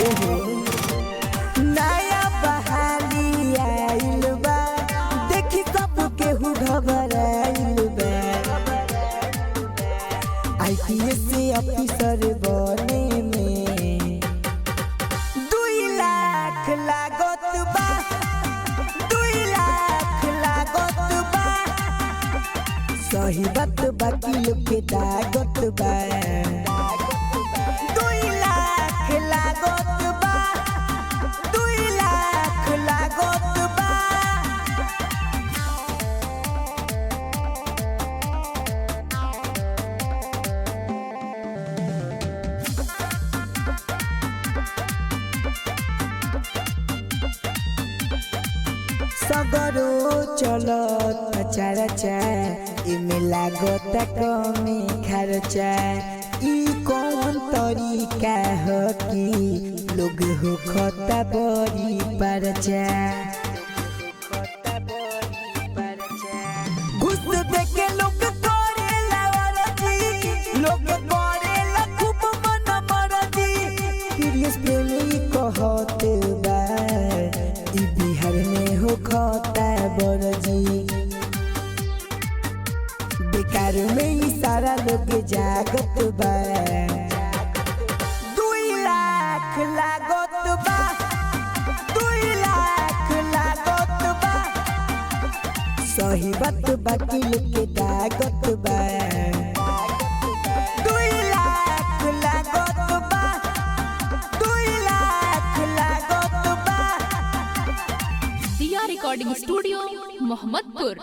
एहो नया बहाली आइल बा, देखी सब केहू घबराइल बा। IPS ऑफिसर बने में 2 लाख लागत बा, 2 लाख लागत बा। सही बात बाकी लोग के दागत बा। 2 लाख लागत बा, 2 लाख लागत बा। सगरो चलत चर्चा, इमे लागत कमे खर्चा। ई कौन तरीका हो कि लोग हो खता बड़ी परचा। घुस देके लोग करेला वरजी, लोग करेला खूब मन मरजी। सीरियस प्रेमी कहत बा, ई बिहार में हो खता बरजी। बेकार में ही सारा लोग जागत बा। 2 लाख लागत बा, 2 लाख लागत बा। सही बात बाकी लोग के दागत बा। 2 लाख लागत बा, 2 लाख लागत बा। दिया रिकॉर्डिंग स्टूडियो मोहम्मदपुर।